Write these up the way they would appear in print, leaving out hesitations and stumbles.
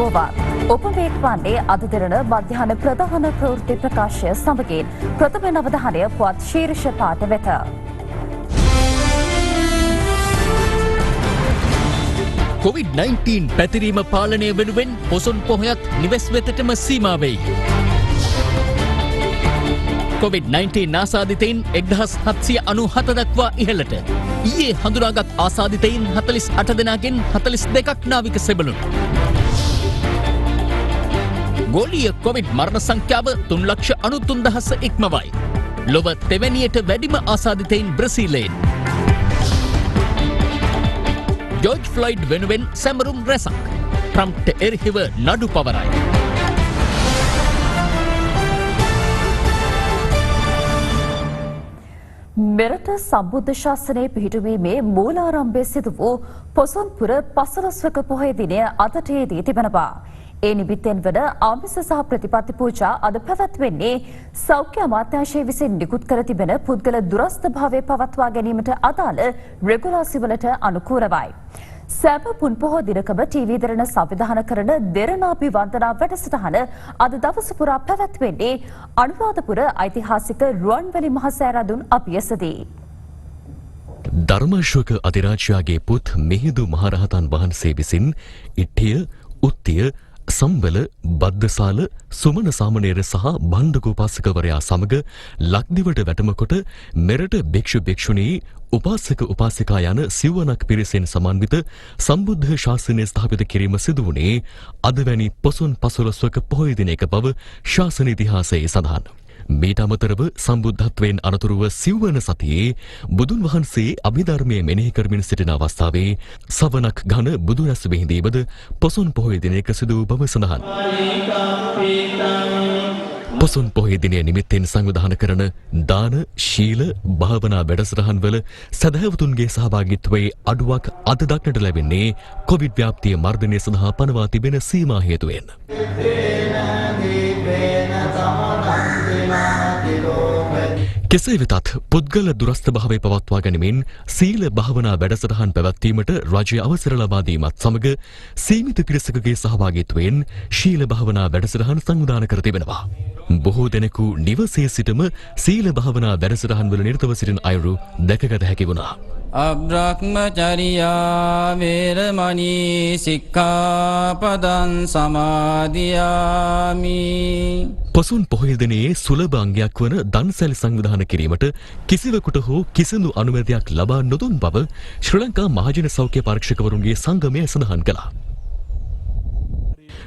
ආයුබෝවන්. ඔබ මේක් වන්නේ අද දින මධ්‍යහන ප්‍රධාන ප්‍රවෘත්ති ප්‍රකාශය සමගින් ප්‍රථම අවධානය පුවත් ශීර්ෂ පාඨ වෙත. COVID-19 පැතිරීම පාලනය වෙනුවෙන් පොසොන් පොහොයත් නිවෙස් වෙතටම සීමා වෙයි. COVID-19 ආසාදිතයින් 1797 දක්වා ඉහළට. ඊයේ හඳුනාගත් ආසාදිතයින් 48 දෙනාගෙන් 42ක් නාවික සෙබළුන්. ගෝලීය කොවිඩ් මරණ සංඛ්‍යාව 3,93,000 ඉක්මවයි. ලොව තෙවැනියට වැඩිම ආසාදිතයින් බ්‍රසීලයෙන්. ජෝර්ජ් ෆ්ලොයිඩ් වෙනුවෙන් සැමරුම් රැසක්. ට්‍රම්ප්ට එරෙහිව නඩු පවරයි. මෙරට සම්බුද්ධ ශාසනය පිහිටුවීමේ මූලාරම්භය සිදු වූ පොසොන්පුර 15වක පොහොය දිනය අදට යෙදී තිබෙනවා. ඒ නිමිත්තෙන් වන ආමිස සහ ප්‍රතිපත්ති පූජා අද පැවැත්වෙන්නේ සෞඛ්‍ය අමාත්‍යාංශය විසින් නිකුත් කර තිබෙන පුද්ගල දුරස්ථභාවය පවත්වා ගැනීමට අදාළ රෙගුලාසිවලට අනුකූලවයි. සෑම පුන් පොහෝ දිනකම ටීවී දෙරණ සංවිධාන කරන දෙරණාභි වන්දනා වැඩසටහන අද දවස පුරා පැවැත්වෙන්නේ අනුරාධපුර ඓතිහාසික රුවන්වැලි මහසෑරදුන් අභියසදී. ධර්මාශෝක අධිරාජයාගේ පුත් මිහිඳු මහරහතන් වහන්සේ විසින් ඉට්ඨිය, උත්තිය, සම්බල, බද්දසාල, සුමන සාමණේර සහ බණ්ඩකෝපාසකවරයා සමග ලක්දිවට වැටමකොට මෙරට භික්ෂු භික්ෂුණී උපාසක උපාසිකා යන සිව්වනක් පිරිසෙන් සමන්විත සම්බුද්ධ ශාසනය ස්ථාපිත කිරීම සිදු වුණේ අද වැනි පොසොන් 15වක පොහොය දිනයක බව ශාසන ඉතිහාසයේ සඳහන්. මීට අමතරව සම්බුද්ධත්වයෙන් අනතුරුව සිව්වන සතියේ බුදුන් වහන්සේ අභිධර්මය මෙනෙහි කරමින් සිටින අවස්ථාවේ සවනක් ඝන බුදු රැස් විහිදීමද පොසොන් පොහොය දිනයක සිදු වූ බව සඳහන්. පොසොන් පොහොය දිනය නිමිත්තෙන් සංවිධානය කරන දාන, ශීල, භාවනා වැඩසටහන්වල සදහැවතුන්ගේ සහභාගීත්වයේ අඩුවක් අද දක්නට ලැබෙන්නේ කොවිඩ් ව්‍යාප්තිය මර්ධනය සඳහා පනවා තිබෙන සීමා හේතුවෙන්. කෙසේ වෙතත් පුද්ගල දුරස්ථභාවය පවත්වා ගැනීමෙන් සීල භාවනා වැඩසටහන් පැවැත්වීමට රජය අවසර ලබා දීමත් සමග සීමිත පිරිසකගේ සහභාගීත්වයෙන් ශීල භාවනා වැඩසටහන් සංවිධානය කර තිබෙනවා. බොහෝ දෙනෙකු නිවසේ සිටම සීල භාවනා වැඩසටහන් වල නිරතව සිටින අයුරු දැකගත හැකි වුණා. අබ්‍රහ්මචරියා වේරමණී සික්ඛාපදං සමාදියාමි. පොසොන් පොහොය දිනයේ සුලභ අංගයක් වන දන්සැල් සංවිධානය කිරීමට කිසිවෙකුට හෝ කිසිදු අනුමැතියක් ලබා නොදුන් බව ශ්‍රී ලංකා මහජන සෞඛ්‍ය පරීක්ෂකවරුන්ගේ සංගමය සඳහන් කළා.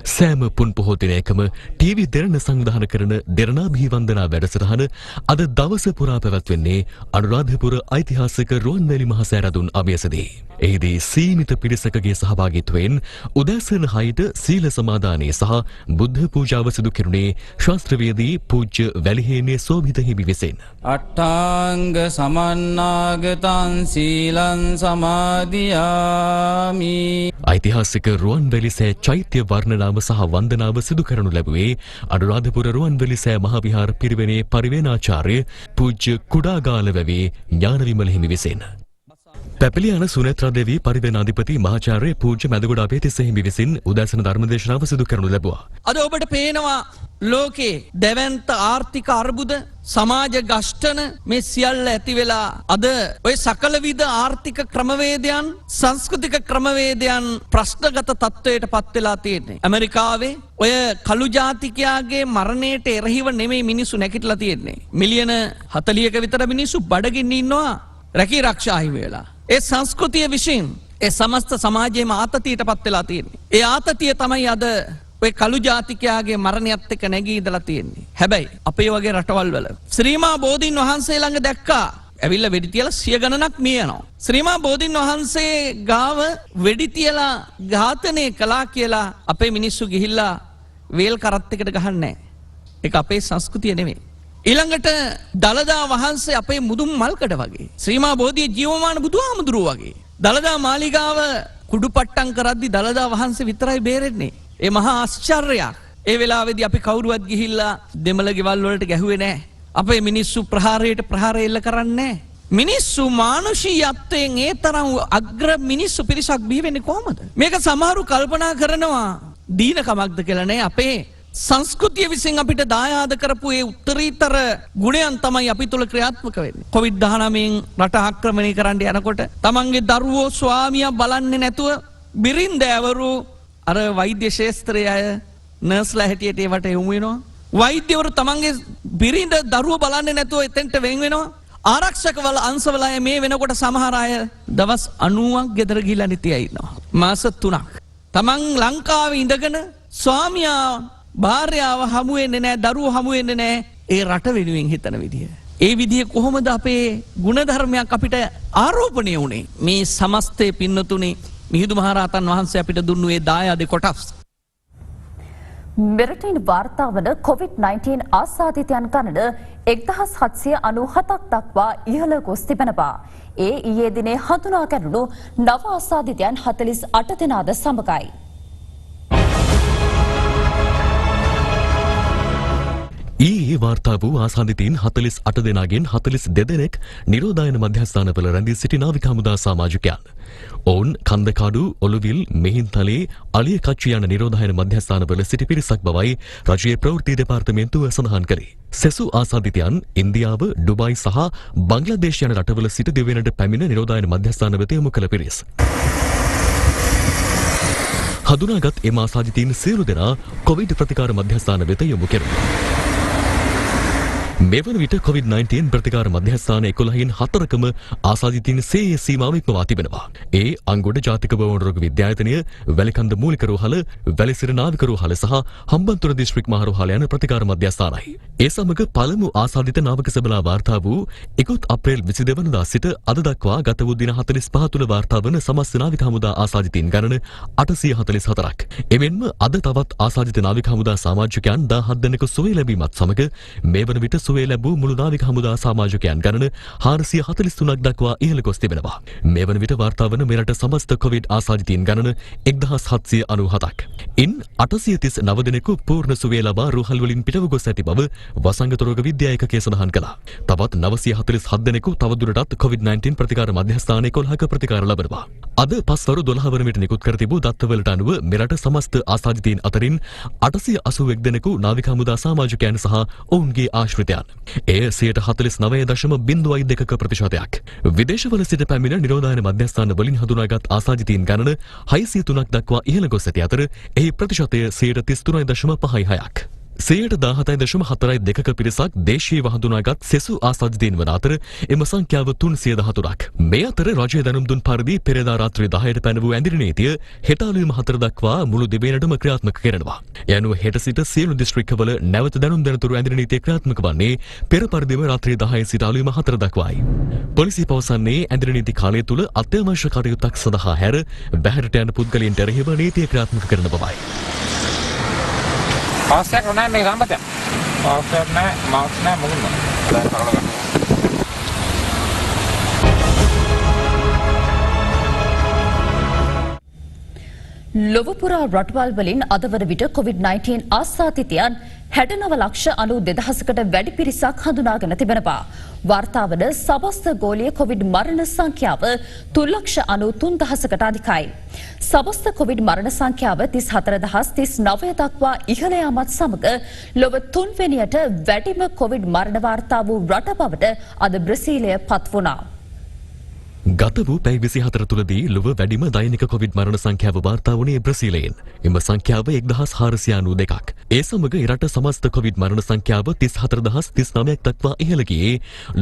සෑම පුන් පොහෝ දිනයකම ටීවී දෙරණ සංවිධානය කරන දෙරණාභි වන්දනා වැඩසටහන අද දවස පුරා පැවැත්වෙන්නේ අනුරාධපුර ඓතිහාසික රුවන්වැලි මහසෑරදුන් අභියසදී. එහිදී සීමිත පිරිසකගේ සහභාගීත්වයෙන් උදෑසන 6ට සීල සමාදානය සහ බුද්ධ පූජාව සිදු කෙරුණේ ශාස්ත්‍රවේදී පූජ්‍ය වැලිහේනේ සෝභිත හිමි විසින්. අට්ඨාංග සමන්නාගතං සීලං සමාදියාමි. ඓතිහාසික රුවන්වැලිසෑ චෛත්‍ය වර්ණනාව සහ වන්දනාව සිදු කරනු ලැබුවේ අනුරාධපුර රුවන්වැලිසෑ මහවිහාර පිරිවෙනේ පරිවේනාචාර්ය පූජ්‍ය කුඩාගාලවැවේ ඥානවිමල හිමි විසින්. පැපලියාන සුනේත්‍රා දේවී පරිවේනාධිපති මහාචාර්ය පූජ්‍ය මැදගොඩ අපේතිස්ස හිමි විසින් උදෑසන ධර්මදේශනාව සිදු කරනු ලැබුවා. අද ඔබට පේනවා ලෝකේ දැවැන්ත ආර්ථික අර්බුද සමාජ ගෂ්ඨන මේ සියල්ල ඇති වෙලා අද ඔය සකල විද ආර්ථික ක්‍රමවේදයන් සංස්කෘතික ක්‍රමවේදයන් ප්‍රශ්නගත තත්වයට පත් වෙලා තියෙන්නේ. ඇමරිකාවේ ඔය කළු ජාතිකයාගේ මරණයට එරෙහිව නෙමෙයි මිනිස්සු නැගිටලා තියෙන්නේ. මිලියන 40ක විතර මිනිස්සු බඩගින්න ඉන්නවා රැකී ආරක්ෂා හිමි වෙලා. ඒ සංස්කෘතිය විසින් ඒ සමස්ත සමාජයේම ආතතියට පත් වෙලා තියෙන්නේ. ඒ ආතතිය තමයි අද ඔය කළු ජාතිකයාගේ මරණයත් එක්ක නැගී ඉඳලා තියෙන්නේ. හැබැයි අපේ වගේ රටවල් වල ශ්‍රීමා බෝධීන් වහන්සේ ළඟ දැක්කා ඇවිල්ලා වෙඩි තියලා 100 ගණනක් මියනවා. ශ්‍රීමා බෝධීන් වහන්සේ ගාව වෙඩි තියලා ඝාතනය කළා කියලා අපේ මිනිස්සු ගිහිල්ලා වේල් කරත් එකට ගහන්නේ නැහැ. ඒක අපේ සංස්කෘතිය නෙමෙයි. ඊළඟට දළදා වහන්සේ අපේ මුදුන් මල්කඩ වගේ. ශ්‍රීමා බෝධිය ජීවමාන බුදුහාමුදුරුවෝ වගේ. දළදා මාලිගාව කුඩුපට්ටම් කරද්දි දළදා වහන්සේ විතරයි බේරෙන්නේ. ඒ මහා ආශ්චර්යයක්. ඒ වෙලාවේදී අපි කවුරුවත් ගිහිල්ලා දෙමළ ගෙවල් වලට ගැහුවේ නැහැ. අපේ මිනිස්සු ප්‍රහාරයට ප්‍රහාර එල්ල කරන්නේ නැහැ. මිනිස්සු මානුෂීයත්වයෙන් ඒ තරම් අග්‍ර මිනිස්සු පිරිසක් බිහි වෙන්නේ කොහමද? මේක සමහරු කල්පනා කරනවා දීනකමක්ද කියලා නෑ අපේ සංස්කෘතිය විසින් අපිට දායාද කරපු ඒ උත්තරීතර ගුණයන් තමයි අපි තුල ක්‍රියාත්මක වෙන්නේ. COVID-19 රට ආක්‍රමණය කරන්න යනකොට තමන්ගේ දරුවෝ ස්වාමියා බලන්නේ නැතුව බිරින්දෑවරු අර වෛද්‍ය ශාස්ත්‍රයේ අය නර්ස්ලා හැටියට ඒවට යොමු වෙනවා. වෛද්‍යවරු තමන්ගේ බිරිඳ දරුවෝ බලන්නේ නැතුව එතෙන්ට වෙන් වෙනවා. ආරක්ෂකවල අංශවල අය මේ වෙනකොට සමහර අය දවස් 90ක් ගෙදර ගිහිල්ලා නිතියයි ඉන්නවා. මාස 3ක්. තමන් ලංකාවේ ඉඳගෙන ස්වාමියා භාර්යාව හමු වෙන්නේ නැහැ, දරුවෝ හමු වෙන්නේ නැහැ. ඒ රට වෙනුවෙන් හිතන විදිය. ඒ විදිය කොහොමද අපේ ගුණධර්මයක් අපිට ආරෝපණය වුණේ? මේ සමස්තයේ පින්නතුනේ මිහිඳු මහරහතන් වහන්සේ අපිට දුන්නු ඒ දායාද කොටස්. මෙරටින් වාර්තා වන COVID-19 ආසාදිතයන් ගණන 1797ක් දක්වා ඉහළ ගොස් තිබෙනවා. ඒ ඊයේ දිනේ හඳුනා ගැනුණු නව ආසාදිතයන් 48 දෙනාද සමගයි. ඊයේ වාර්තා වූ ආසාදිතයින් 48 දෙනාගෙන් 42 දෙනෙක් නිරෝධායන මධ්‍යස්ථානවල රැඳී සිටි නාවික හමුදා සමාජිකයන්. ඔවුන් කන්දකාඩු, ඔළුවිල්, මෙහින්තලේ, අලිය කච්චි යන නිරෝධායන මධ්‍යස්ථානවල සිටි පිරිසක් බවයි රජයේ ප්‍රවෘත්ති දෙපාර්තමේන්තුව සඳහන් කරේ. සෙසු ආසාදිතයන් ඉන්දියාව, ඩුබායි සහ බංග්ලාදේශ යන රටවල සිට දෙවෙනිට පැමිණ නිරෝධායන මධ්‍යස්ථාන වෙත යොමු කළ පිරිස්. හඳුනාගත් එම ආසාදිතයින් සියලු දෙනා කොවිඩ් ප්‍රතිකාර මධ්‍යස්ථාන වෙත යොමු කෙරුණා. මෙවන විට COVID-19 ප්‍රතිකාර මධ්‍යස්ථාන 11න් 4කම ආසාදිතයින් සේයේ සීමාව ඉක්මවා තිබෙනවා. ඒ අංගොඩ ජාතික බවුන් රෝග විද්‍යායතනය, වැලිකන්ද මූලික රෝහල, වැලිසිර නාවික රෝහල සහ හම්බන්තොට දිස්ත්‍රික් මහ රෝහල යන ප්‍රතිකාර මධ්‍යස්ථානයි. ඒ සමග පළමු ආසාදිත නාවික සබලා වාර්තා වූ 1 අප්‍රේල් 22 වෙනිදා සිට අද දක්වා ගත වූ දින 45 තුළ වාර්තා වන සමස්ත නාවික හමුදා ආසාදිතයින් ගණන 844ක්. එමෙන්ම අද තවත් ආසාදිත නාවික හමුදා සමාජිකයන් 17 දෙනෙකු සුවය ලැබීමත් සමග මේ වන විට සුවය ලැබූ මුළු නාවික හමුදා සමාජිකයන් ගණන 443ක් දක්වා ඉහළ ගොස් තිබෙනවා. මේ වන විට වාර්තා වන මෙරට සමස්ත කොවිඩ් ආසාදිතයින් ගණන 1797ක්. ඉන් 839 දෙනෙකු පූර්ණ සුවය ලබා රෝහල් වලින් පිටව ගොස් ඇති බව වසංගත රෝග විද්‍යා ඒකකය සඳහන් කළා. තවත් 947 දෙනෙකු තවදුරටත් COVID-19 ප්‍රතිකාර මධ්‍යස්ථාන 11ක ප්‍රතිකාර ලබනවා. අද පස්වරු 12 වන විට නිකුත් කර තිබූ දත්තවලට අනුව මෙරට සමස්ත ආසාදිතයින් අතරින් 881 දෙනෙකු නාවික හමුදා සමාජිකයන් සහ ඔවුන්ගේ ආශ්‍රිතයන්. එය 49.02%ක ප්‍රතිශතයක්. විදේශවල සිට පැමිණ නිරෝධායන මධ්‍යස්ථාන වලින් හඳුනාගත් ආසාදිතයින් ගණන 603ක් දක්වා ඉහළ ගොස් ඇති අතර එහි ප්‍රතිශතය 33.56ක්. 17.42ක පිරිසක් දේශීයව හඳුනාගත් සෙසු ආසාදිතයින් වන අතර එම සංඛ්‍යාව 313ක්. මේ අතර රජය දැනුම් දුන් පරිදි පෙරේදා රාත්‍රී 10ට පැන වූ ඇඳිරි නීතිය හෙට අලුයම 4 දක්වා මුළු දිවයිනටම ක්‍රියාත්මක කරනවා. යනුව හෙට සිට සියලු දිස්ත්‍රික්කවල නැවත දැනුම් දෙනතුරු ඇඳිරි නීතිය ක්‍රියාත්මක වන්නේ පෙර පරිදිම රාත්‍රී 10 සිට අලුයම 4 දක්වායි. පොලිසිය පවසන්නේ ඇඳිරි නීති කාලය තුල අත්‍යවශ්‍ය කටයුත්තක් සඳහා හැර බැහැරට යන පුද්ගලයන්ට එරෙහිව නීතිය ක්‍රියාත්මක කරන බවයි. පාස්යක් නැහැ මේ සම්පතය. පාස්යක් නැහැ, මාක්ස් නැහැ මොකුත් නැහැ. දැන් කරලා ගන්න. ලොව පුරා රටවල් වලින් අද වන විට COVID-19 ආසාදිතයන් 69,92,000කට වැඩි පිරිසක් හඳුනාගෙන තිබෙනවා. වාර්තා වන සමස්ත ගෝලීය කොවිඩ් මරණ සංඛ්‍යාව 3,93,000කට අධිකයි. සමස්ත කොවිඩ් මරණ සංඛ්‍යාව 34,039 දක්වා ඉහළ යාමත් සමග ලොව තුන්වෙනියට වැඩිම කොවිඩ් මරණ වාර්තා වූ රට බවට අද බ්‍රසීලය පත් වුණා. ගත වූ පැය 24 තුලදී ලොව වැඩිම දෛනික කොවිඩ් මරණ සංඛ්‍යාව වාර්තා වුණේ බ්‍රසීලයෙන්. එම සංඛ්‍යාව 1492ක්. ඒ සමග රට සමස්ත කොවිඩ් මරණ සංඛ්‍යාව 34,039ක් දක්වා ඉහළ ගියේ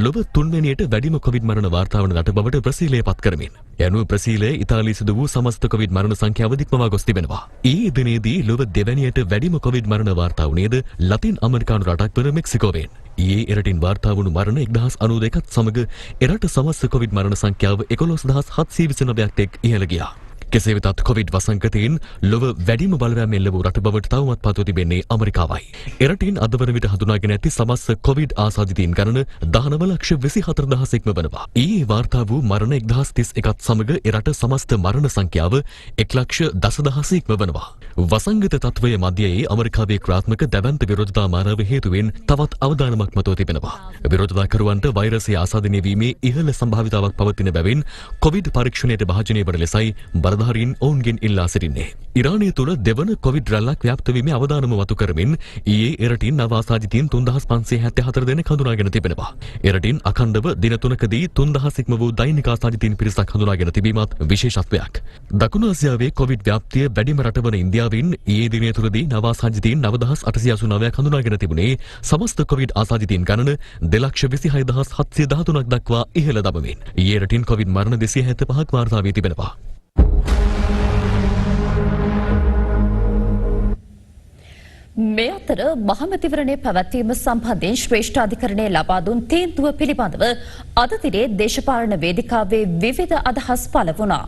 ලොව තුන්වෙනියට වැඩිම කොවිඩ් මරණ වාර්තා වන රට බවට බ්‍රසීලය පත් කරමින්. යනුව බ්‍රසීලයේ ඉතාලියේ සිදු වූ සමස්ත කොවිඩ් මරණ සංඛ්‍යාව දික්මවා ගොස් තිබෙනවා. ඊයේ දිනේදී ලොව දෙවැනියට වැඩිම කොවිඩ් මරණ වාර්තා වුණේද ලතින් අමරිකානු රටක් වන මෙක්සිකෝවෙන්. ඊයේ එරටින් වාර්තා වුණු මරණ 1092ත් සමග එරට සමස්ත කොවිඩ් මරණ සංඛ්‍යාව 11,729ක් එක් ඉහළ ගියා. කෙසේ වෙතත් කොවිඩ් වසංගතයෙන් ලොව වැඩිම බලපෑමෙන් ලැබූ රට බවට තවමත් පත්ව තිබෙන්නේ ඇමරිකාවයි. එරටින් අද වන විට හඳුනාගෙන ඇති සමස්ත කොවිඩ් ආසාදිතයින් ගණන 19,24,000 ඉක්මවනවා. ඊයේ වාර්තා වූ මරණ 1,031ත් සමග එරට සමස්ත මරණ සංඛ්‍යාව 1,10,000 ඉක්මවනවා. වසංගත තත්වයේ මැදයේ ඇමරිකාවේ ක්‍රියාත්මක දැවැන්ත විරෝධතා මානව හේතුවෙන් තවත් අවදානමක් මතුව තිබෙනවා. විරෝධතාකරුවන්ට වෛරසය ආසාදනය වීමේ ඉහළ සම්භාවිතාවක් පවතින බැවින් කොවිඩ් පරීක්ෂණයට භාජනය වන ලෙසයි බලධාරීන් බලධාරීන් ඔවුන්ගෙන් ඉල්ලා සිටින්නේ. ඉරානය තුළ දෙවන කොවිඩ් රැල්ලක් ව්‍යාප්ත වීමේ අවදානම වතු කරමින් ඊයේ එරටින් නව ආසාදිතයින් 3574 දෙනෙක් හඳුනාගෙන තිබෙනවා. එරටින් අඛණ්ඩව දින 3කදී 3000 ඉක්ම වූ දෛනික ආසාදිතයින් පිරිසක් හඳුනාගෙන තිබීමත් විශේෂත්වයක්. දකුණු ආසියාවේ කොවිඩ් ව්‍යාප්තිය වැඩිම රටවන ඉන්දියාවෙන් ඊයේ දිනය තුළදී නව ආසාදිතයින් 9889ක් හඳුනාගෙන තිබුණේ සමස්ත කොවිඩ් ආසාදිතයින් ගණන 226713ක් දක්වා ඉහළ දමමින්. ඊයේ රටින් කොවිඩ් මරණ 275ක් වාර්තා වී තිබෙනවා. මේ අතර මහමැතිවරණය පැවැත්වීම සම්බන්ධයෙන් ශ්‍රේෂ්ඨ අධිකරණය ලබා දුන් තීන්දුව පිළිබඳව අද දිනේ දේශපාලන වේදිකාවේ විවිධ අදහස් පළ වුණා.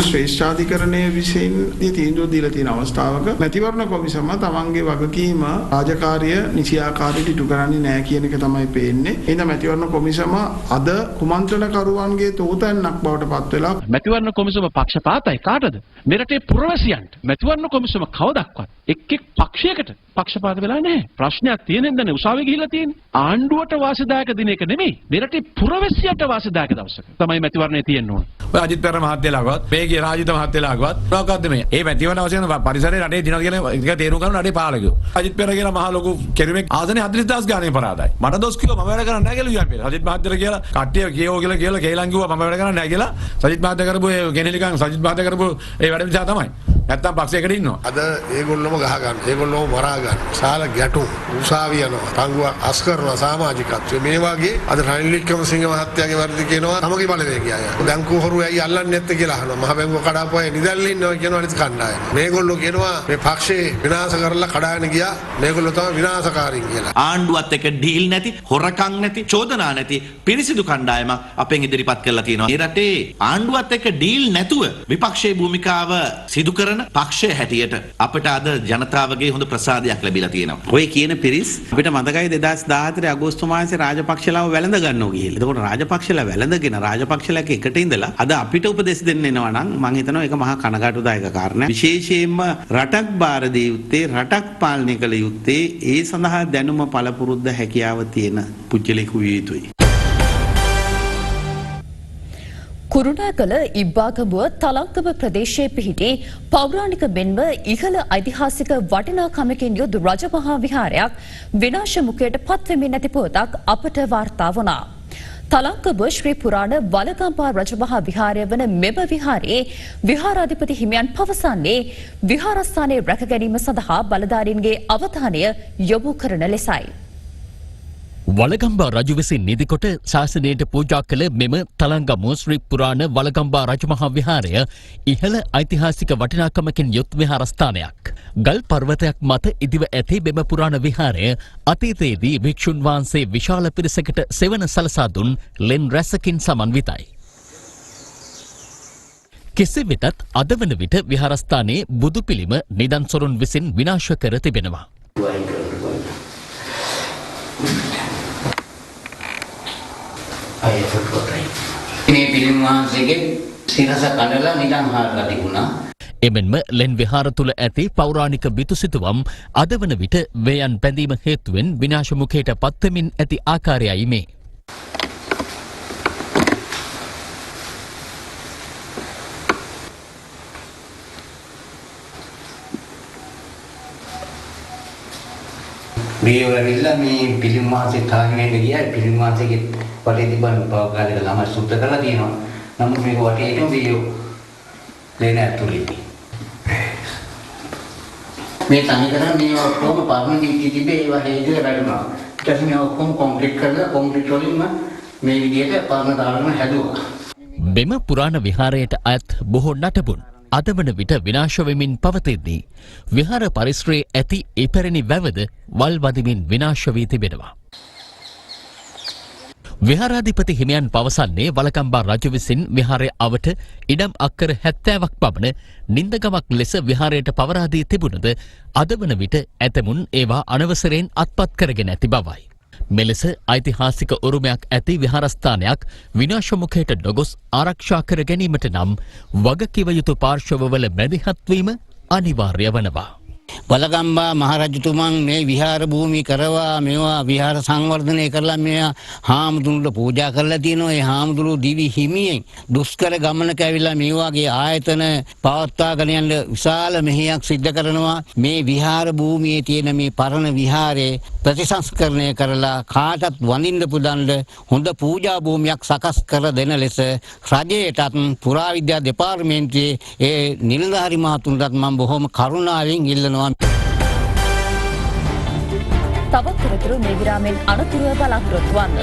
ශ්‍රේෂ්ඨාධිකරණය විසින් තීන්දුව දීලා තියෙන අවස්ථාවක මැතිවරණ කොමිසම තමන්ගේ වගකීම රාජකාරිය නිසියාකාරයට ඉටු කරන්නේ නැහැ කියන එක තමයි පේන්නේ. එහෙනම් මැතිවරණ කොමිසම අද කුමන්ත්‍රණකරුවන්ගේ තෝතැන්නක් බවට පත් වෙලා මැතිවරණ කොමිසම පක්ෂපාතයි කාටද? මෙරටේ පුරවැසියන්ට. මැතිවරණ කොමිසම කවදක්වත් එක් පක්ෂයකට පක්ෂපාත වෙලා නැහැ. ප්‍රශ්නයක් තියෙනෙන් දැන් උසාවියේ ගිහිල්ලා තියෙන්නේ. ආණ්ඩුවට වාසිදායක දින එක නෙමෙයි. මෙරටේ පුරවැසියන්ට වාසිදායක දවසක තමයි මැතිවරණය තියෙන්න ඕන. ඔය අජිත් පෙරේරා මහත්තයලාගවත් මේකේ රාජිත මහත්තයලාගවත් මොකක්ද මේ? මේ මැතිවරණ වශයෙන් පරිසරයේ රටේ දිනන කියන එක තේරුම් ගන්න රටේ පාලකයෝ. අජිත් පෙරේරා කියලා මහ ලොකු කෙරුමක් ආසනේ 40000 ගානේ පරාදයි. මට දොස් කිව්වා මම වැඩ කරන්නේ නැහැ කියලා යුවන් පෙරේරා. අජිත් මහත්තයලා කියලා කට්ටිය කියෝ කියලා කේලම් කිව්වා මම වැඩ කරන්නේ නැහැ කියලා. සජිත් මහත්තයා කරපු ඒ ගෙනෙලිකන් සජිත් මහත්තයා කරපු ඒ වැඩ නිසා තමයි. නැත්තම් පක්ෂයකට ඉන්නවා. අද ඒගොල්ලොම ගහ ගන්න. ඒගොල්ලොම මරා ගන්න. සාල ගැටුම් උසාවිය යනවා. තංගුව අස් කරනවා සමාජිකත්වය. මේ වගේ අද රනිල් වික්‍රමසිංහ මහත්තයාගේ වර්ධි කියනවා තමගේ බලවේගය අය. බැංකුව හොරු ඇයි අල්ලන්නේ නැත්තේ කියලා අහනවා. මහ බැංකුව කඩාපු අය නිදැල්ලේ ඉන්නවා කියනවා අනිත් කණ්ඩායම. මේගොල්ලෝ කියනවා මේ පක්ෂේ විනාශ කරලා කඩාගෙන ගියා. මේගොල්ලෝ තමයි විනාශකාරීන් කියලා. ආණ්ඩුවත් එක්ක ඩීල් නැති, හොරකම් නැති, චෝදනා නැති පිරිසිදු කණ්ඩායමක් අපෙන් ඉදිරිපත් කරලා තියෙනවා. මේ රටේ ආණ්ඩුවත් එක්ක ඩීල් නැතුව විපක්ෂයේ භූමිකාව සිදු කරන පක්ෂය හැටියට අපිට අද ජනතාවගේ හොඳ ප්‍රසාදයක් ලැබිලා තියෙනවා. ඔය කියන පිරිස් අපිට මතකයි 2014 අගෝස්තු මාසේ රාජපක්ෂලාව වැළඳ ගන්නෝ ගිහිල්ලා. එතකොට රාජපක්ෂලා වැළඳගෙන රාජපක්ෂලා එකට ඉඳලා අද අපිට උපදෙස් දෙන්න එනවා නම් මම හිතනවා ඒක මහා කනගාටුදායක කාරණයක්. විශේෂයෙන්ම රටක් බාර දී යුත්තේ රටක් පාලනය කළ යුත්තේ ඒ සඳහා දැනුම පළපුරුද්ද හැකියාව තියෙන පුජ්‍යලෙකු විය යුතුයි. කුරුණෑගල ඉබ්බාගමුව තලංගම ප්‍රදේශයේ පිහිටි පෞරාණික මෙන්ම ඉහළ ඓතිහාසික වටිනාකමකින් යුත් රජමහා විහාරයක් විනාශ මුඛයට පත්වෙමින් ඇති පුවතක් අපට වාර්තා වුණා. තලංගම ශ්‍රී පුරාණ වලගම්බා රජමහා විහාරය වන මෙම විහාරයේ විහාරාධිපති හිමියන් පවසන්නේ විහාරස්ථානයේ රැක ගැනීම සඳහා බලධාරීන්ගේ අවධානය යොමු කරන ලෙසයි. වලගම්බා රජු විසින් නිදිකොට ශාසනයට පූජා කළ මෙම තලංගමුව ශ්‍රී පුරාණ වලගම්බා රජමහා විහාරය ඉහළ ඓතිහාසික වටිනාකමකින් යුත් විහාරස්ථානයක්. ගල් පර්වතයක් මත ඉදිව ඇති මෙම පුරාණ විහාරය අතීතයේදී භික්ෂුන් වහන්සේ විශාල පිරිසකට සෙවන සලසා දුන් ලෙන් රැසකින් සමන්විතයි. කෙසේ වෙතත් අද වන විට විහාරස්ථානයේ බුදු පිළිම නිදන් සොරුන් විසින් විනාශ කර තිබෙනවා. මේ පිළිම වහන්සේගේ සිරස කඩලා නිදන් හාරලා තිබුණා. එමෙන්ම ලෙන් විහාර තුල ඇති පෞරාණික බිතුසිතුවම් අද වන විට වේයන් බැඳීම හේතුවෙන් විනාශ මුඛයට පත්වෙමින් ඇති ආකාරයයි මේ. මේ වරිලා මේ පිළිම වහන්සේ තාහිනෙට ගියා. පිළිම වහන්සේගේ වටේ තිබෙන පවකාලයක ළමයි සුද්ධ කරලා තියෙනවා. නමුත් මේක වටේ හිටු බියෝ ලේන ඇතුළේ. මේ තනිකරම මේ ඔක්කොම පරණ නීති තිබේ ඒවා හේතුව වැඩුණා. ඊට පස්සේ මේ ඔක්කොම කොන්ක්‍රීට් කරලා කොන්ක්‍රීට් වලින්ම මේ විදිහට පරණ දාගෙන හැදුවා. මෙම පුරාණ විහාරයට අයත් බොහෝ නටබුන් අද වන විට විනාශ වෙමින් පවතිද්දී විහාර පරිසරයේ ඇති ඉපැරණි වැවද වල් වදිමින් විනාශ වී තිබෙනවා. විහාරාධිපති හිමියන් පවසන්නේ වලගම්බා රජු විසින් විහාරය අවට ඉඩම් අක්කර 70ක් පමණ නින්දගමක් ලෙස විහාරයට පවරා දී තිබුණද අද වන විට ඇතමුන් ඒවා අනවසරයෙන් අත්පත් කරගෙන ඇති බවයි. මෙලෙස ඓතිහාසික උරුමයක් ඇති විහාරස්ථානයක් විනාශ මුඛයට නොගොස් ආරක්ෂා කර ගැනීමට නම් වගකිව යුතු පාර්ශවවල මැදිහත් වීම අනිවාර්ය වනවා. වලගම්බා මහරජතුමන් මේ විහාර භූමි කරවා මේවා විහාර සංවර්ධනය කරලා මේ හාමුදුරුවෝ පූජා කරලා තියෙනවා. ඒ හාමුදුරුවෝ දිවි හිමියෙන් දුෂ්කර ගමනක ඇවිල්ලා මේ වගේ ආයතන පවත්වාගෙන යන විශාල මෙහෙයක් සිද්ධ කරනවා. මේ විහාර භූමියේ තියෙන මේ පරණ විහාරේ ප්‍රතිසංස්කරණය කරලා කාටත් වඳින්න පුදන්න හොඳ පූජා භූමියක් සකස් කර දෙන ලෙස රජයටත් පුරාවිද්‍යා දෙපාර්තමේන්තුවේ ඒ නිලධාරි මහතුන්ටත් මම බොහොම කරුණාවෙන් ඉල්ලනවා. තවත් තොරතුරු මේ විරාමෙන් අනතුරුව බලාපොරොත්තු වන්න.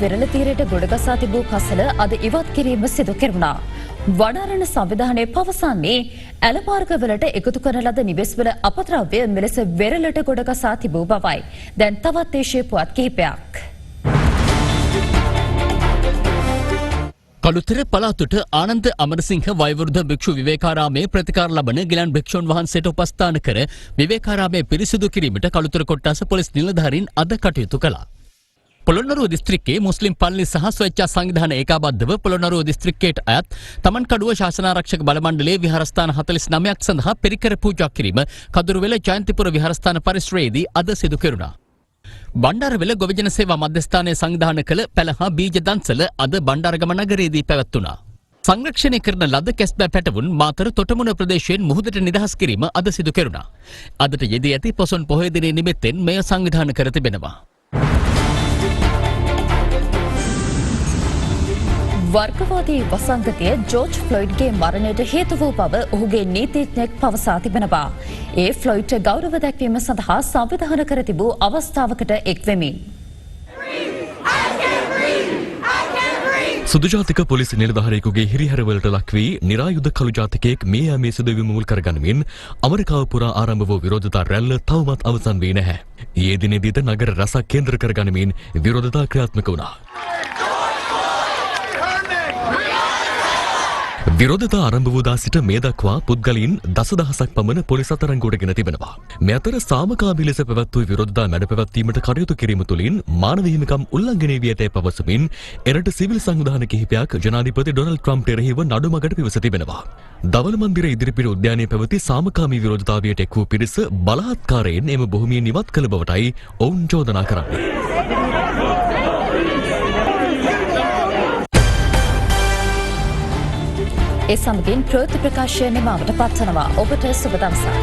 වෙරළ තීරයට ගොඩගසා තිබූ කසල අද ඉවත් කිරීම සිදු කෙරුණා. වඩාරණ සංවිධානය පවසන්නේ ඇලමාර්ගවලට එකතු කරන ලද නිවෙස්වල අපද්‍රව්‍ය මෙලෙස වෙරළට ගොඩගසා තිබූ බවයි. දැන් තවත් දේශීය පුවත් කිහිපයක්. කළුතර පළාතට ආනන්ද අමරසිංහ වයවෘද්ධ භික්ෂු විවේකාරාමේ ප්‍රතිකාර ලබන ගිලන් භික්ෂුන් වහන්සේට උපස්ථාන කර විවේකාරාමය පිරිසිදු කිරීමට කළුතර කොට්ටාස පොලිස් නිලධාරීන් අද කටයුතු කළා. පොළොන්නරුව දිස්ත්‍රික්කයේ මුස්ලිම් පල්ලි සහ ස්වේච්ඡා සංවිධාන ඒකාබද්ධව පොළොන්නරුව දිස්ත්‍රික්කයට අයත් තමන්කඩුව ශාසනාරක්ෂක බල මණ්ඩලයේ විහාරස්ථාන 49ක් සඳහා පිරිකර පූජා කිරීම කදුරුවෙල ජයන්තිපුර විහාරස්ථාන පරිශ්‍රයේදී අද සිදු කෙරුණා. බණ්ඩාරවෙල ගොවිජන සේවා මධ්‍යස්ථානයේ සංවිධානය කළ පැලහ බීජ දන්සල අද බණ්ඩාරගම නගරයේදී පැවැත්වුණා. සංරක්ෂණය කරන ලද කැස්බෑ පැටවුන් මාතර තොටමුණ ප්‍රදේශයෙන් මුහුදට නිදහස් කිරීම අද සිදු කෙරුණා. අදට යෙදී ඇති පොසොන් පොහොය දිනයේ නිමිත්තෙන් මෙය සංවිධානය කර තිබෙනවා. වර්ගවාදී වසංගතය ජෝර්ජ් ෆ්ලොයිඩ්ගේ මරණයට හේතු වූ බව ඔහුගේ නීතිඥයෙක් පවසා තිබෙනවා. ඒ ෆ්ලොයිඩ්ට ගෞරව දැක්වීම සඳහා සංවිධාන කර තිබූ අවස්ථාවකට එක්වෙමින්. සුදුජාතික පොලිස් නිලධාරියෙකුගේ හිරිහැරවලට ලක් වී නිරායුධ කළු ජාතිකයෙක් මේ යාමේ සිදුවීම මුල් කරගනිමින් ඇමරිකාව පුරා ආරම්භ වූ විරෝධතා රැල්ල තවමත් අවසන් වී නැහැ. ඊයේ දිනේදීද නගර රසක් කේන්ද්‍ර කරගනිමින් විරෝධතා ක්‍රියාත්මක වුණා. විරෝධතා ආරම්භ වූ දා සිට මේ දක්වා පුද්ගලයන් දසදහසක් පමණ පොලිස් අත්අඩංගුවටගෙන තිබෙනවා. මේ අතර සාමකාමී ලෙස පැවැත් වූ විරෝධතා මැඩ පැවැත්වීමට කටයුතු කිරීම තුළින් මානව හිමිකම් උල්ලංඝනය වී ඇතැයි පවසමින් එරට සිවිල් සංවිධාන කිහිපයක් ජනාධිපති ඩොනල්ඩ් ට්‍රම්ප්ට එරෙහිව නඩුමගට පිවිස තිබෙනවා. දවල මන්දිර ඉදිරිපිට උද්‍යානයේ පැවති සාමකාමී විරෝධතාවයට එක් වූ පිරිස බලහත්කාරයෙන් එම භූමියෙන් ඉවත් කළ බවටයි ඔවුන් චෝදනා කරන්නේ. ඒ සමගින් ප්‍රවෘත්ති ප්‍රකාශය නිමවට පත්වනවා. ඔබට සුබ දවසක්.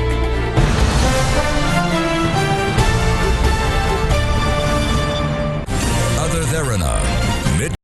Other Therana